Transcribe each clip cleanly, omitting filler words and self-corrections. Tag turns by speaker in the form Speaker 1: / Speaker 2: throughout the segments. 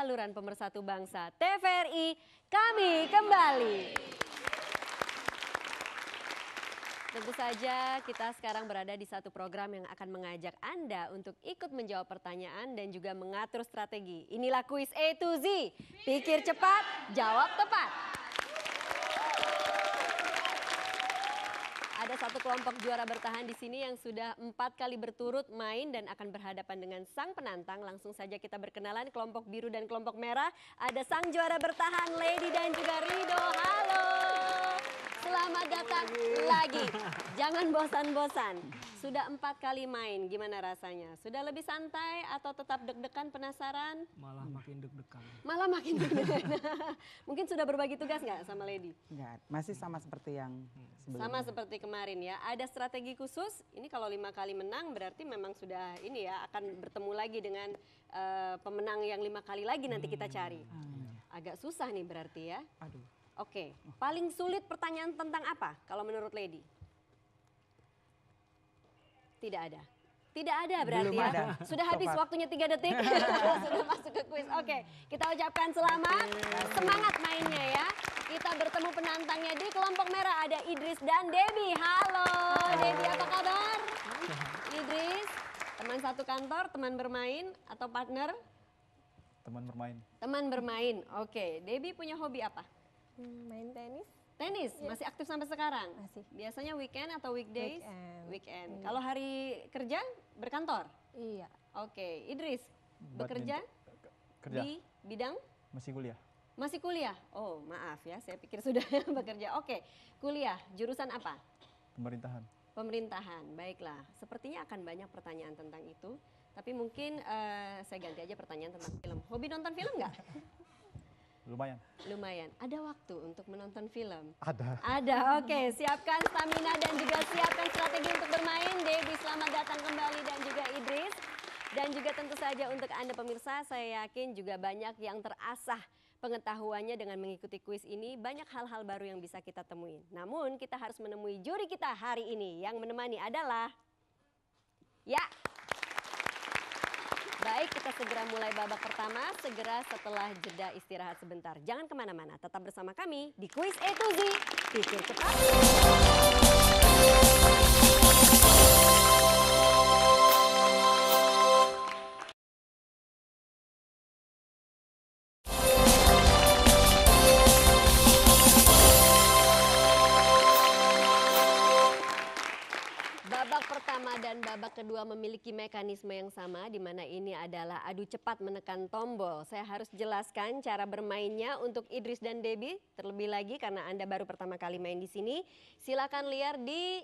Speaker 1: saluran pemersatu bangsa TVRI, kami kembali. Tentu saja kita sekarang berada di satu program yang akan mengajak Anda untuk ikut menjawab pertanyaan dan juga mengatur strategi. Inilah kuis A to Z, pikir cepat, jawab tepat. Ada satu kelompok juara bertahan di sini yang sudah 4 kali berturut main dan akan berhadapan dengan sang penantang. Langsung saja kita berkenalan, kelompok biru dan kelompok merah. Ada sang juara bertahan Lady dan juga Rido. Halo, selamat datang lagi. Jangan bosan-bosan. Sudah 4 kali main, gimana rasanya? Sudah lebih santai atau tetap deg-degan, penasaran?
Speaker 2: Malah makin deg-degan.
Speaker 1: Malah makin deg-degan. Mungkin sudah berbagi tugas nggak sama Lady?
Speaker 3: Enggak, masih sama seperti yang sebelumnya.
Speaker 1: Sama seperti kemarin ya. Ada strategi khusus? Ini kalau 5 kali menang berarti memang sudah ini ya, akan bertemu lagi dengan pemenang yang 5 kali lagi nanti kita cari. Agak susah nih berarti ya.
Speaker 3: Aduh.
Speaker 1: Oke, paling sulit pertanyaan tentang apa kalau menurut Lady? Tidak ada. Tidak ada berarti
Speaker 3: Belum
Speaker 1: ya.
Speaker 3: ada.
Speaker 1: Sudah habis
Speaker 3: Tepat.
Speaker 1: waktunya 3 detik. Sudah masuk ke kuis. Oke, kita ucapkan selamat. Semangat mainnya ya. Kita bertemu penantangnya di kelompok merah. Ada Idris dan Debbie. Halo, Debbie apa kabar? Idris, teman satu kantor, teman bermain atau partner?
Speaker 4: Teman bermain.
Speaker 1: Teman bermain. Oke, Debbie punya hobi apa?
Speaker 5: Main tenis.
Speaker 1: Tenis, masih aktif sampai sekarang?
Speaker 5: Masih.
Speaker 1: Biasanya weekend atau weekdays?
Speaker 5: Weekend.
Speaker 1: Kalau hari kerja berkantor?
Speaker 5: Iya.
Speaker 1: Oke, Idris bekerja
Speaker 4: Kerja.
Speaker 1: di bidang?
Speaker 4: Masih kuliah.
Speaker 1: Masih kuliah? Oh maaf ya, saya pikir sudah bekerja. Oke, kuliah, jurusan apa?
Speaker 4: Pemerintahan.
Speaker 1: Pemerintahan, baiklah. Sepertinya akan banyak pertanyaan tentang itu. Tapi mungkin saya ganti aja pertanyaan tentang film. Hobi nonton film nggak?
Speaker 4: Lumayan.
Speaker 1: Lumayan. Ada waktu untuk menonton film?
Speaker 4: Ada.
Speaker 1: Ada, oke. Siapkan stamina dan juga siapkan strategi untuk bermain. Debbie, selamat datang kembali dan juga Idris. Dan juga tentu saja untuk Anda pemirsa, saya yakin juga banyak yang terasah pengetahuannya dengan mengikuti kuis ini. Banyak hal-hal baru yang bisa kita temuin. Namun kita harus menemui juri kita hari ini. Yang menemani adalah... Ya. Baik, kita segera mulai babak pertama, segera setelah jeda istirahat sebentar. Jangan kemana-mana, tetap bersama kami di Kuis A to Z, pikir cepat. Babak pertama dan babak kedua memiliki mekanisme yang sama, di mana ini adalah adu cepat menekan tombol. Saya harus jelaskan cara bermainnya untuk Idris dan Debbie terlebih lagi karena Anda baru pertama kali main di sini. Silakan lihat di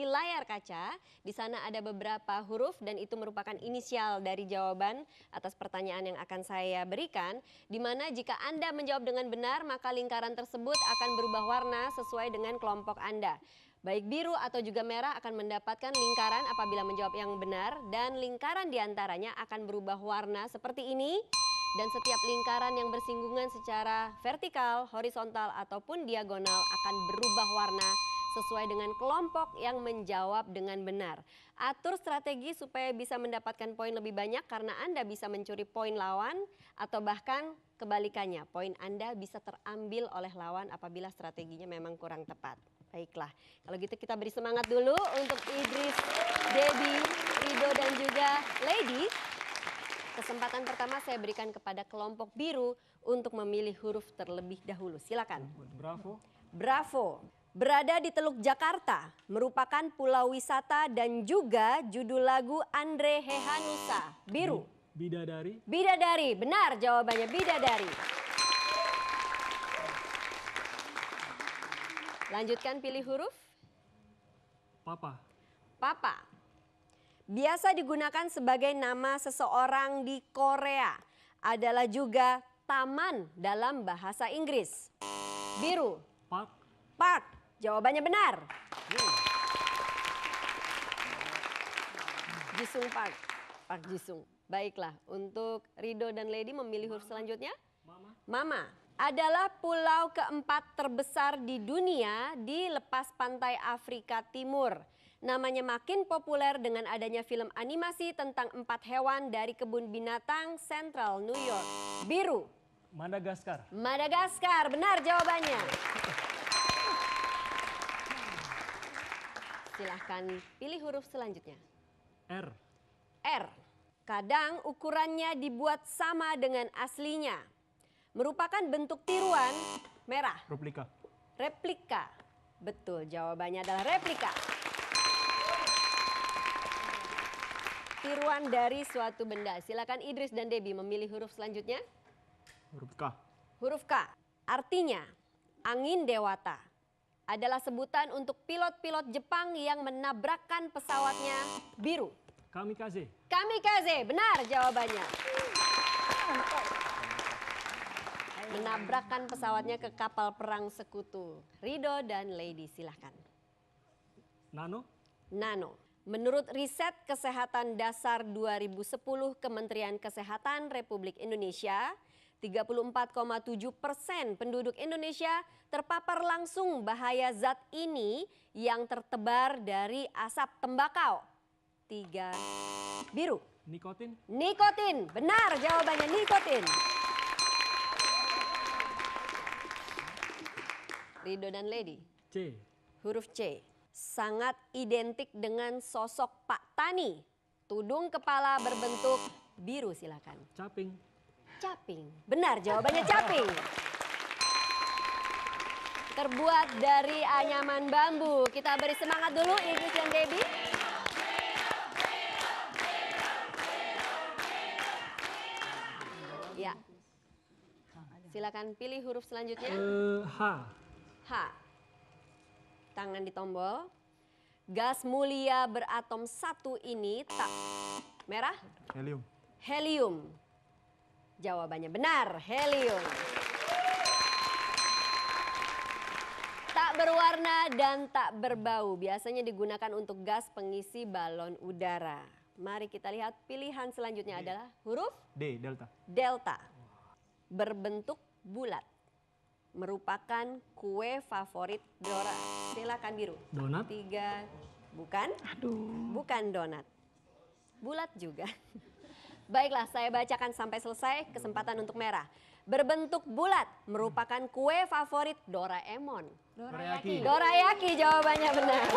Speaker 1: layar kaca. Di sana ada beberapa huruf dan itu merupakan inisial dari jawaban atas pertanyaan yang akan saya berikan. Di mana jika Anda menjawab dengan benar, maka lingkaran tersebut akan berubah warna sesuai dengan kelompok Anda. Baik biru atau juga merah akan mendapatkan lingkaran apabila menjawab yang benar dan lingkaran diantaranya akan berubah warna seperti ini dan setiap lingkaran yang bersinggungan secara vertikal, horizontal ataupun diagonal akan berubah warna sesuai dengan kelompok yang menjawab dengan benar. Atur strategi supaya bisa mendapatkan poin lebih banyak karena Anda bisa mencuri poin lawan atau bahkan kebalikannya, poin Anda bisa terambil oleh lawan apabila strateginya memang kurang tepat. Baiklah, kalau gitu kita beri semangat dulu untuk Idris, Debbie, Rido dan juga Lady. Kesempatan pertama saya berikan kepada kelompok biru untuk memilih huruf terlebih dahulu. Silakan.
Speaker 2: Bravo.
Speaker 1: Bravo. Berada di Teluk Jakarta, merupakan pulau wisata dan juga judul lagu Andre Hehanussa. Biru.
Speaker 2: Bidadari.
Speaker 1: Bidadari, benar jawabannya bidadari. Lanjutkan pilih huruf.
Speaker 2: Papa.
Speaker 1: Papa. Biasa digunakan sebagai nama seseorang di Korea. Adalah juga taman dalam bahasa Inggris. Biru.
Speaker 2: Park.
Speaker 1: Park. Jawabannya benar. Jisung Park. Park Jisung. Baiklah, untuk Rido dan Lady memilih huruf selanjutnya. Mama. Adalah pulau keempat terbesar di dunia di lepas pantai Afrika Timur. Namanya makin populer dengan adanya film animasi tentang 4 hewan dari kebun binatang Central New York. Biru.
Speaker 2: Madagaskar.
Speaker 1: Madagaskar, benar jawabannya. Silahkan pilih huruf selanjutnya.
Speaker 2: R.
Speaker 1: R. Kadang ukurannya dibuat sama dengan aslinya. Merupakan bentuk tiruan merah.
Speaker 4: Replika.
Speaker 1: Replika. Betul, jawabannya adalah replika. Tiruan dari suatu benda. Silakan Idris dan Debbie memilih huruf selanjutnya.
Speaker 4: Huruf K.
Speaker 1: Huruf K. Artinya angin dewata. Adalah sebutan untuk pilot-pilot Jepang yang menabrakkan pesawatnya biru.
Speaker 2: Kamikaze.
Speaker 1: Kamikaze, benar jawabannya. Menabrakkan pesawatnya ke kapal perang sekutu. Rido dan Lady, silahkan.
Speaker 2: Nano.
Speaker 1: Nano. Menurut riset Kesehatan Dasar 2010 Kementerian Kesehatan Republik Indonesia, 34,7% penduduk Indonesia terpapar langsung bahaya zat ini yang tertebar dari asap tembakau. 3. Biru.
Speaker 2: Nikotin.
Speaker 1: Nikotin, benar jawabannya nikotin. Rido dan Lady.
Speaker 2: C.
Speaker 1: Huruf C. Sangat identik dengan sosok Pak Tani. Tudung kepala berbentuk biru, silakan.
Speaker 2: Caping.
Speaker 1: Caping. Benar jawabannya caping. Terbuat dari anyaman bambu. Kita beri semangat dulu Idris dan Debbie. Ya. Silakan pilih huruf selanjutnya.
Speaker 2: H.
Speaker 1: H. Tangan di tombol. Gas mulia beratom 1 ini tak merah?
Speaker 4: Helium.
Speaker 1: Helium. Jawabannya benar, helium. Tak berwarna dan tak berbau. Biasanya digunakan untuk gas pengisi balon udara. Mari kita lihat pilihan selanjutnya adalah huruf
Speaker 4: D. Delta.
Speaker 1: delta. Berbentuk bulat. Merupakan kue favorit Dora. Silakan biru.
Speaker 2: Donat.
Speaker 1: 3. Bukan? Bukan donat. Bulat juga. Baiklah, saya bacakan sampai selesai. Kesempatan untuk merah. Berbentuk bulat, merupakan kue favorit Doraemon.
Speaker 2: Dorayaki.
Speaker 1: Dorayaki jawabannya benar.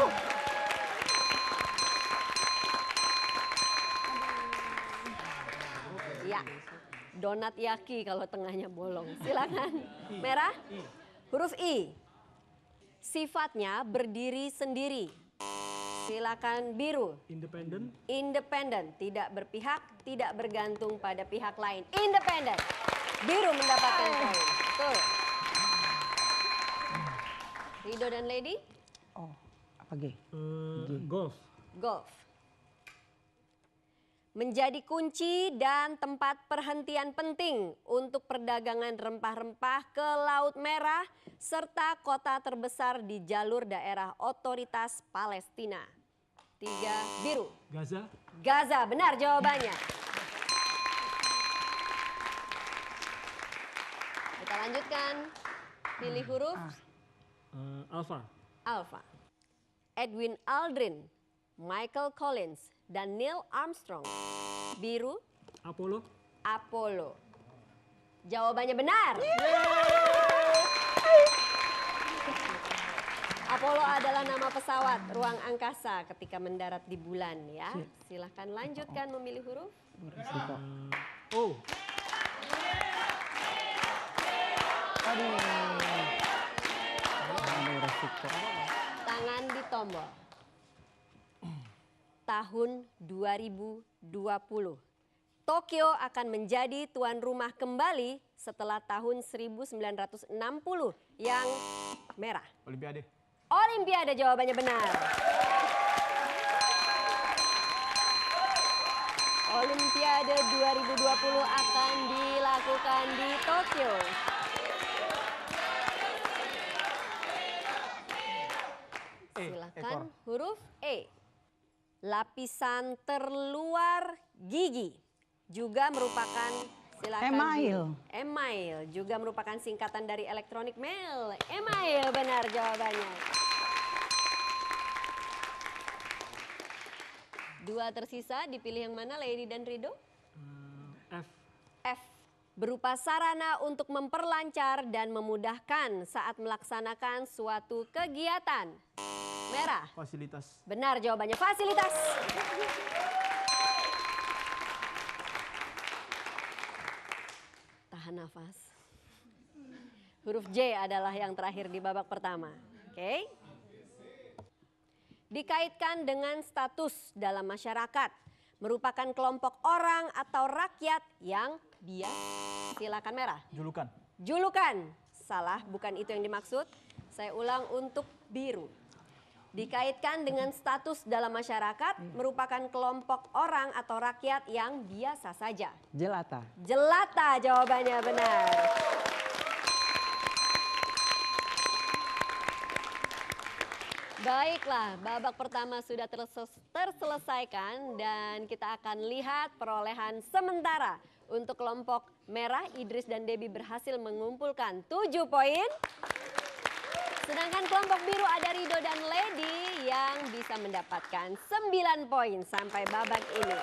Speaker 1: Ya, donat yaki kalau tengahnya bolong. Silakan. Merah. Huruf I. Sifatnya berdiri sendiri. Silakan biru.
Speaker 2: Independen.
Speaker 1: Independen, tidak berpihak, tidak bergantung pada pihak lain. Independen. Biru mendapatkan poin. Betul. Rido dan Lady.
Speaker 3: Oh, apa G?
Speaker 2: Golf.
Speaker 1: Golf. Menjadi kunci dan tempat perhentian penting untuk perdagangan rempah-rempah ke Laut Merah serta kota terbesar di jalur daerah otoritas Palestina. 3. Biru.
Speaker 2: Gaza.
Speaker 1: Gaza, benar jawabannya. Kita lanjutkan. Pilih huruf
Speaker 2: Alpha.
Speaker 1: Alpha. Edwin Aldrin, Michael Collins, dan Neil Armstrong. Biru.
Speaker 2: Apollo.
Speaker 1: Apollo. Jawabannya benar. Apollo adalah nama pesawat ruang angkasa ketika mendarat di bulan ya. Silahkan lanjutkan memilih huruf.
Speaker 2: O.
Speaker 1: Tangan di tombol. Tahun 2020. Tokyo akan menjadi tuan rumah kembali setelah tahun 1960 yang merah.
Speaker 4: Olimpiade.
Speaker 1: Olimpiade jawabannya benar. Olimpiade 2020 akan dilakukan di Tokyo. Silakan huruf E. Lapisan terluar gigi juga merupakan
Speaker 3: Email.
Speaker 1: Email juga merupakan singkatan dari elektronik mail. Email benar jawabannya. 2 tersisa, dipilih yang mana Lady dan Rido?
Speaker 2: F.
Speaker 1: F. Berupa sarana untuk memperlancar dan memudahkan saat melaksanakan suatu kegiatan. Merah.
Speaker 4: Fasilitas.
Speaker 1: Benar jawabannya, fasilitas. Tahan nafas. Huruf J adalah yang terakhir di babak pertama. Oke. Dikaitkan dengan status dalam masyarakat. Merupakan kelompok orang atau rakyat yang bias. Silakan merah.
Speaker 4: Julukan.
Speaker 1: Julukan. Salah, bukan itu yang dimaksud. Saya ulang untuk biru. Dikaitkan dengan status dalam masyarakat, merupakan kelompok orang atau rakyat yang biasa saja.
Speaker 3: Jelata.
Speaker 1: Jelata jawabannya benar. Baiklah, babak pertama sudah terselesaikan dan kita akan lihat perolehan sementara. Untuk kelompok merah, Idris dan Debbie berhasil mengumpulkan 7 poin. Sedangkan kelompok biru ada Rido dan Lady yang bisa mendapatkan 9 poin sampai babak ini.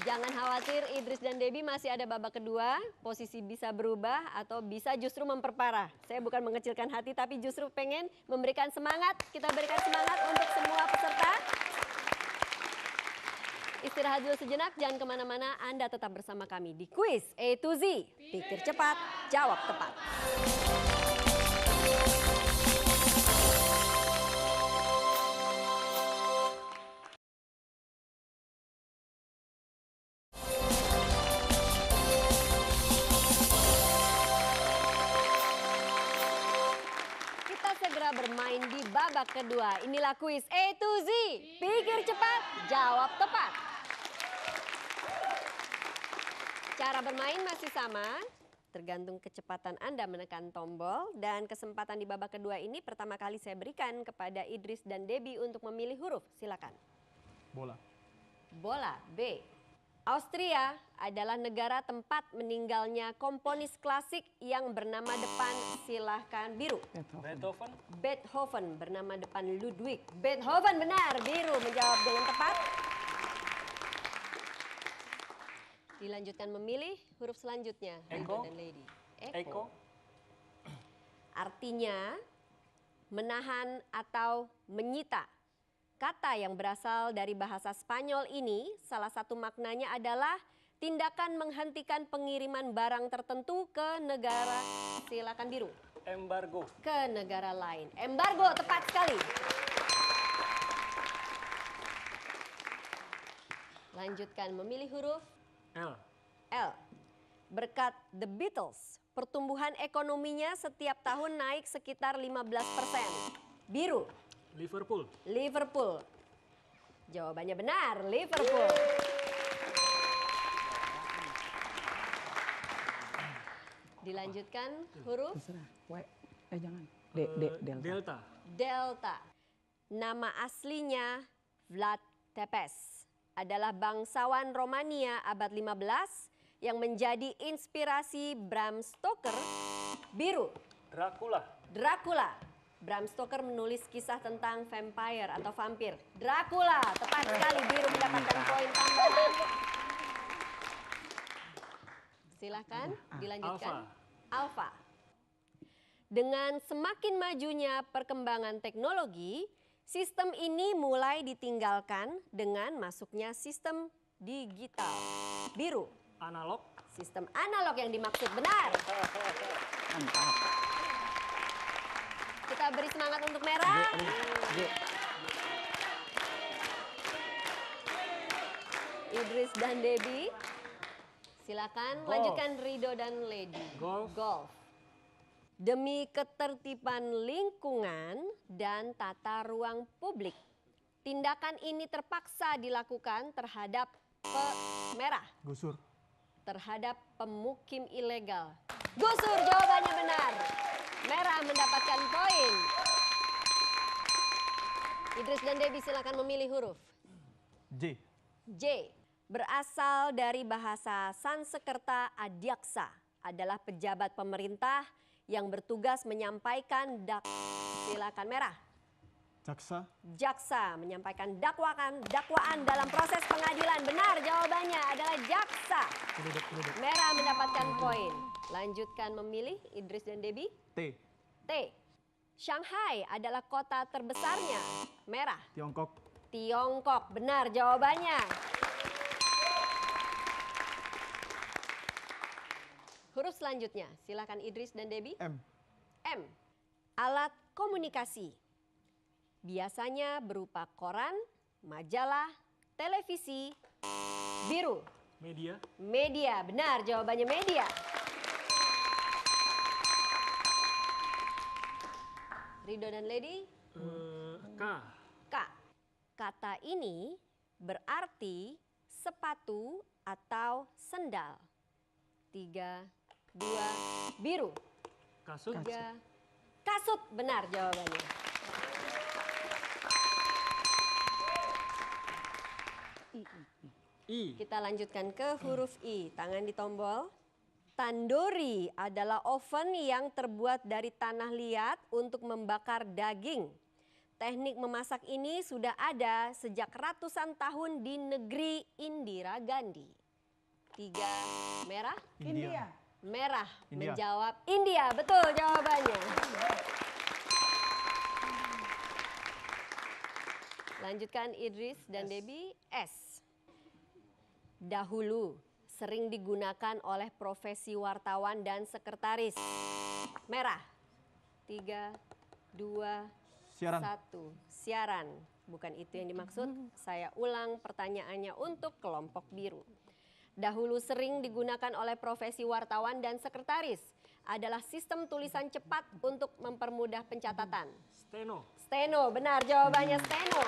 Speaker 1: Jangan khawatir, Idris dan Debbie masih ada babak kedua. Posisi bisa berubah atau bisa justru memperparah. Saya bukan mengecilkan hati tapi justru pengen memberikan semangat. Kita berikan semangat untuk semua peserta. Istirahat dulu sejenak, jangan kemana-mana. Anda tetap bersama kami di Quiz A to Z. Pikir cepat, jawab tepat. Bermain di babak kedua. Inilah kuis A to Z. Pikir cepat, jawab tepat. Cara bermain masih sama, tergantung kecepatan Anda menekan tombol. Dan kesempatan di babak kedua ini pertama kali saya berikan kepada Idris dan Debbie untuk memilih huruf. Silakan.
Speaker 4: Bola.
Speaker 1: Bola, B. Austria adalah negara tempat meninggalnya komponis klasik yang bernama depan, silahkan biru.
Speaker 2: Beethoven.
Speaker 1: Beethoven bernama depan Ludwig. Beethoven benar, biru menjawab dengan tepat. Dilanjutkan memilih huruf selanjutnya.
Speaker 2: Eko.
Speaker 1: Dan Lady.
Speaker 2: Eko.
Speaker 1: Artinya menahan atau menyita. Kata yang berasal dari bahasa Spanyol ini, salah satu maknanya adalah tindakan menghentikan pengiriman barang tertentu ke negara, silakan biru.
Speaker 2: Embargo.
Speaker 1: Ke negara lain. Embargo, tepat sekali. Lanjutkan memilih huruf
Speaker 2: L.
Speaker 1: L. Berkat The Beatles, pertumbuhan ekonominya setiap tahun naik sekitar 15%. Biru.
Speaker 2: Liverpool.
Speaker 1: Liverpool. Jawabannya benar, Liverpool. Dilanjutkan huruf
Speaker 3: Terserah. Jangan. Delta.
Speaker 2: Delta.
Speaker 1: Delta. Nama aslinya Vlad Tepes. Adalah bangsawan Romania abad 15 yang menjadi inspirasi Bram Stoker. Biru.
Speaker 2: Dracula.
Speaker 1: Dracula. Bram Stoker menulis kisah tentang vampire atau vampir. Dracula, tepat sekali, biru mendapatkan poin tambahan. Silahkan dilanjutkan. Alpha. Dengan semakin majunya perkembangan teknologi, sistem ini mulai ditinggalkan dengan masuknya sistem digital. Biru.
Speaker 2: Analog.
Speaker 1: Sistem analog yang dimaksud benar.
Speaker 3: Mantap.
Speaker 1: Kita beri semangat untuk merah. Idris dan Debbie. Silakan lanjutkan Rido dan Lady.
Speaker 2: Golf.
Speaker 1: Demi ketertiban lingkungan dan tata ruang publik, tindakan ini terpaksa dilakukan terhadap merah.
Speaker 4: Gusur.
Speaker 1: Terhadap pemukim ilegal. Gusur, jawabannya benar. Merah mendapatkan poin. Idris dan Debbie silakan memilih huruf.
Speaker 4: J.
Speaker 1: J. Berasal dari bahasa Sanskerta Adyaksa. Adalah pejabat pemerintah yang bertugas menyampaikan silakan merah.
Speaker 4: Jaksa.
Speaker 1: Jaksa menyampaikan dakwaan dalam proses pengadilan. Benar, jawabannya adalah jaksa. Merah mendapatkan poin. Lanjutkan memilih Idris dan Debbie.
Speaker 4: T.
Speaker 1: T. Shanghai adalah kota terbesarnya. Merah.
Speaker 4: Tiongkok.
Speaker 1: Tiongkok. Benar jawabannya. Huruf selanjutnya, silakan Idris dan Debbie.
Speaker 4: M.
Speaker 1: M. Alat komunikasi. Biasanya berupa koran, majalah, televisi, biru.
Speaker 2: Media.
Speaker 1: Media, benar jawabannya media. Rido dan Lady,
Speaker 2: K.
Speaker 1: K. Kata ini berarti sepatu atau sendal. 3, 2, biru.
Speaker 2: Kasut.
Speaker 1: 3, kasut, benar jawabannya.
Speaker 2: I.
Speaker 1: Kita lanjutkan ke huruf I. Tangan di tombol. Tandoori adalah oven yang terbuat dari tanah liat untuk membakar daging. Teknik memasak ini sudah ada sejak ratusan tahun di negeri Indira Gandhi. 3, merah.
Speaker 3: India.
Speaker 1: Merah
Speaker 4: India.
Speaker 1: menjawab India. Betul jawabannya. Lanjutkan Idris dan Debbie. S. Dahulu sering digunakan oleh profesi wartawan dan sekretaris. Merah. 3, 2,
Speaker 4: Siaran.
Speaker 1: 1. Siaran. Bukan itu yang dimaksud. Saya ulang pertanyaannya untuk kelompok biru. Dahulu sering digunakan oleh profesi wartawan dan sekretaris. Adalah sistem tulisan cepat untuk mempermudah pencatatan.
Speaker 2: Steno.
Speaker 1: Steno, benar jawabannya steno.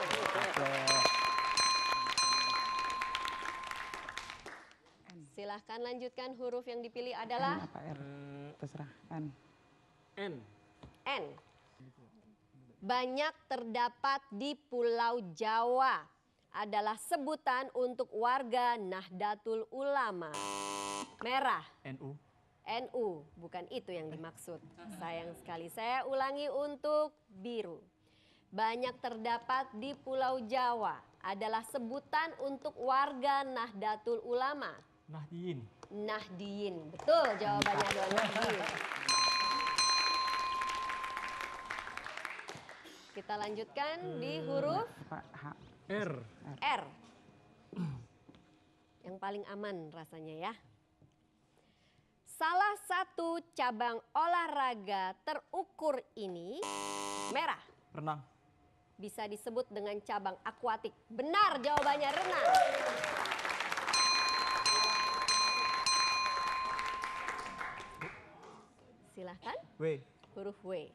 Speaker 1: Silahkan lanjutkan, huruf yang dipilih
Speaker 3: N
Speaker 1: adalah
Speaker 3: apa R? Terserah. N.
Speaker 2: N.
Speaker 1: N. Banyak terdapat di Pulau Jawa. Adalah sebutan untuk warga Nahdlatul Ulama. Merah.
Speaker 4: NU.
Speaker 1: NU, bukan itu yang dimaksud. Sayang sekali, saya ulangi untuk biru. Banyak terdapat di Pulau Jawa adalah sebutan untuk warga Nahdlatul Ulama.
Speaker 4: Nahdiyin.
Speaker 1: Nahdiyin, betul jawabannya adalah Nahdiyin. Kita lanjutkan di huruf
Speaker 3: Apa? H.
Speaker 2: R.
Speaker 1: R. Yang paling aman rasanya ya. Salah satu cabang olahraga terukur ini merah.
Speaker 4: Renang.
Speaker 1: Bisa disebut dengan cabang akuatik. Benar jawabannya renang. Silahkan.
Speaker 4: W.
Speaker 1: Huruf W.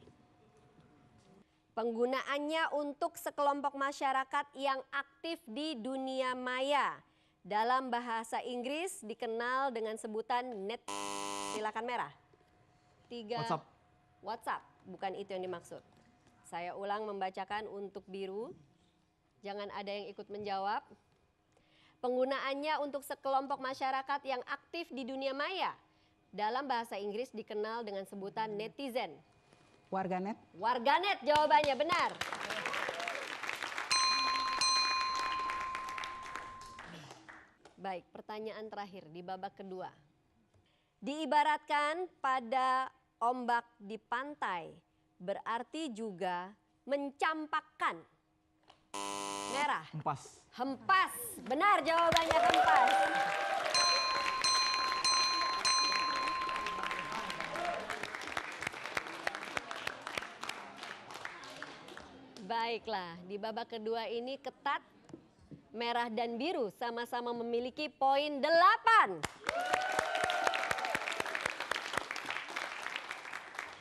Speaker 1: Penggunaannya untuk sekelompok masyarakat yang aktif di dunia maya. Dalam bahasa Inggris dikenal dengan sebutan net. Silakan merah. 3.
Speaker 4: WhatsApp.
Speaker 1: WhatsApp, bukan itu yang dimaksud. Saya ulang membacakan untuk biru. Jangan ada yang ikut menjawab. Penggunaannya untuk sekelompok masyarakat yang aktif di dunia maya. Dalam bahasa Inggris dikenal dengan sebutan netizen.
Speaker 3: Warganet.
Speaker 1: Warganet jawabannya benar. Baik, pertanyaan terakhir di babak kedua. Diibaratkan pada ombak di pantai, berarti juga mencampakkan. Merah.
Speaker 4: Empas.
Speaker 1: Hempas. Benar jawabannya hempas. Baiklah, di babak kedua ini ketat. Merah dan biru sama-sama memiliki poin 8.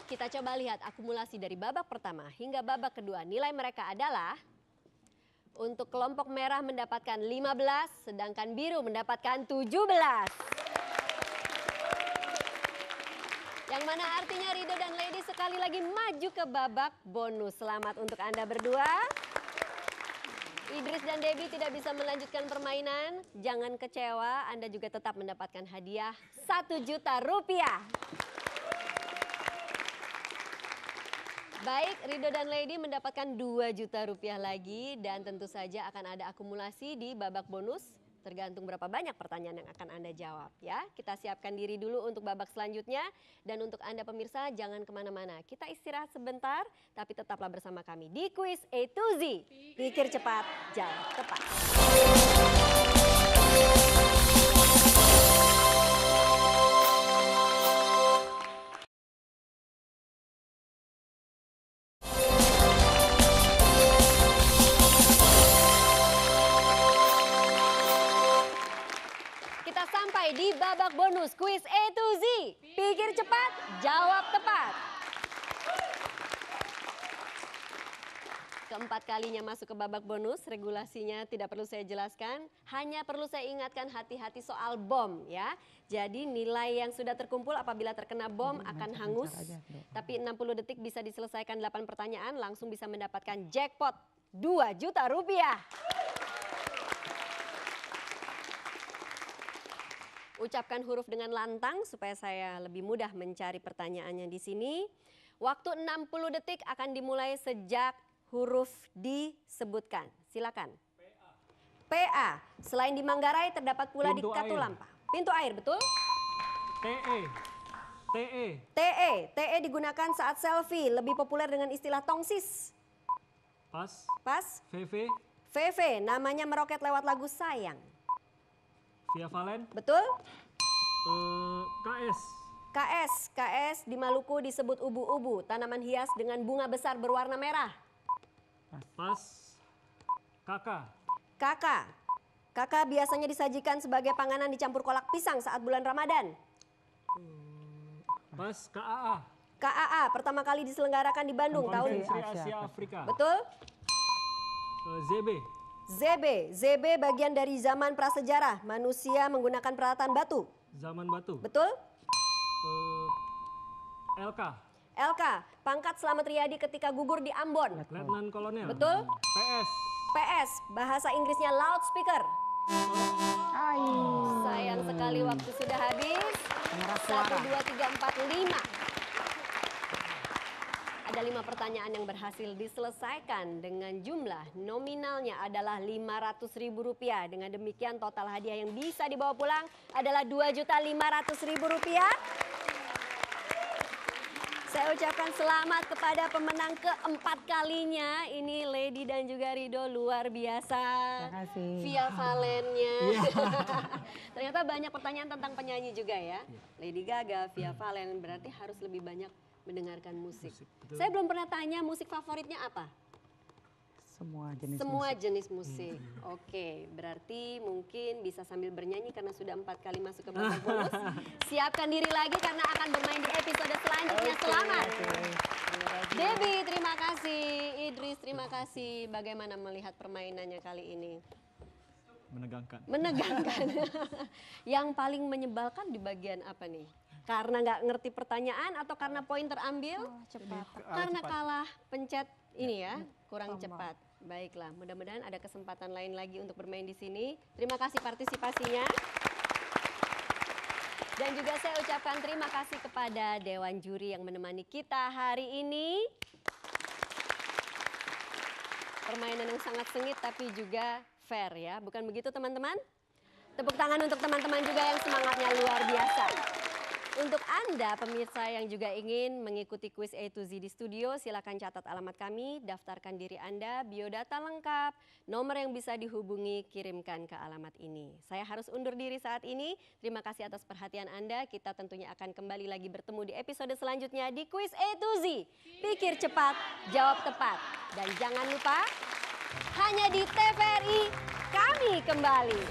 Speaker 1: Kita coba lihat akumulasi dari babak pertama hingga babak kedua. Nilai mereka adalah untuk kelompok merah mendapatkan 15, sedangkan biru mendapatkan 17. Yang mana artinya Rido dan Lady sekali lagi maju ke babak bonus. Selamat untuk Anda berdua. Idris dan Debbie tidak bisa melanjutkan permainan. Jangan kecewa, Anda juga tetap mendapatkan hadiah 1 juta rupiah. Baik, Rido dan Lady mendapatkan 2 juta rupiah lagi dan tentu saja akan ada akumulasi di babak bonus. Tergantung berapa banyak pertanyaan yang akan Anda jawab ya. Kita siapkan diri dulu untuk babak selanjutnya. Dan untuk Anda pemirsa jangan kemana-mana. Kita istirahat sebentar tapi tetaplah bersama kami di Quiz A to Z. Pikir cepat, jawab tepat. Kita sampai di babak bonus Quiz A to Z. Pikir cepat, jawab tepat. Keempat kalinya masuk ke babak bonus, regulasinya tidak perlu saya jelaskan. Hanya perlu saya ingatkan hati-hati soal bom ya. Jadi nilai yang sudah terkumpul apabila terkena bom akan hangus. Tapi 60 detik bisa diselesaikan 8 pertanyaan, langsung bisa mendapatkan jackpot 2 juta rupiah. Ucapkan huruf dengan lantang supaya saya lebih mudah mencari pertanyaannya di sini. Waktu 60 detik akan dimulai sejak huruf disebutkan. Silakan. PA. Selain di Manggarai terdapat pula di
Speaker 2: Pintu air.
Speaker 1: Katulampa. Pintu air, betul?
Speaker 2: TE. TE.
Speaker 1: TE. TE digunakan saat selfie, lebih populer dengan istilah tongsis.
Speaker 2: Pas.
Speaker 1: Pas.
Speaker 2: VV.
Speaker 1: VV, namanya meroket lewat lagu Sayang.
Speaker 2: Via Valen.
Speaker 1: Betul?
Speaker 2: KS.
Speaker 1: KS. KS di Maluku disebut ubu-ubu, tanaman hias dengan bunga besar berwarna merah.
Speaker 2: Pas. KK.
Speaker 1: Kakak. Kakak biasanya disajikan sebagai panganan dicampur kolak pisang saat bulan Ramadan.
Speaker 2: Pas. KAA.
Speaker 1: KAA pertama kali diselenggarakan di Bandung tahun.
Speaker 2: Konferensi Asia Afrika.
Speaker 1: Betul?
Speaker 2: ZB.
Speaker 1: ZB. ZB bagian dari zaman prasejarah. Manusia menggunakan peralatan batu.
Speaker 2: Zaman Batu.
Speaker 1: Betul?
Speaker 2: LK.
Speaker 1: LK. Pangkat Slamet Riyadi ketika gugur di Ambon.
Speaker 2: Letnan Kolonel.
Speaker 1: Betul?
Speaker 2: PS.
Speaker 1: PS. Bahasa Inggrisnya loudspeaker.
Speaker 3: Ai.
Speaker 1: Sayang sekali waktu sudah habis. 1, 2, 3, 4, 5. Ada 5 pertanyaan yang berhasil diselesaikan dengan jumlah nominalnya adalah Rp500.000. Dengan demikian total hadiah yang bisa dibawa pulang adalah Rp2.500.000. Saya ucapkan selamat kepada pemenang keempat kalinya. Ini Lady dan juga Rido, luar biasa.
Speaker 3: Terima kasih.
Speaker 1: Via Valennya. Ternyata banyak pertanyaan tentang penyanyi juga ya. Lady Gaga, Via Valen, berarti harus lebih banyak mendengarkan musik.
Speaker 2: Betul.
Speaker 1: Saya belum pernah tanya musik favoritnya apa?
Speaker 3: Semua jenis
Speaker 1: Semua
Speaker 3: musik.
Speaker 1: jenis musik. Oke, berarti mungkin bisa sambil bernyanyi karena sudah 4 kali masuk ke babak bonus. Siapkan diri lagi karena akan bermain di episode selanjutnya. Selamat. Debbie, terima kasih. Idris, terima kasih. Bagaimana melihat permainannya kali ini?
Speaker 4: Menegangkan.
Speaker 1: Menegangkan. Yang paling menyebalkan di bagian apa nih? Karena nggak ngerti pertanyaan atau karena poin terambil?
Speaker 5: Cepat.
Speaker 1: Karena kalah pencet ini ya, kurang cepat. Baiklah, mudah-mudahan ada kesempatan lain lagi untuk bermain di sini. Terima kasih partisipasinya. Dan juga saya ucapkan terima kasih kepada Dewan Juri yang menemani kita hari ini. Permainan yang sangat sengit tapi juga fair ya, bukan begitu teman-teman? Tepuk tangan untuk teman-teman juga yang semangatnya luar biasa. Untuk Anda pemirsa yang juga ingin mengikuti Quiz A to Z di studio, silakan catat alamat kami, daftarkan diri Anda, biodata lengkap, nomor yang bisa dihubungi, kirimkan ke alamat ini. Saya harus undur diri saat ini. Terima kasih atas perhatian Anda. Kita tentunya akan kembali lagi bertemu di episode selanjutnya di Quiz A to Z. Pikir cepat, jawab tepat. Dan jangan lupa, hanya di TVRI kami kembali.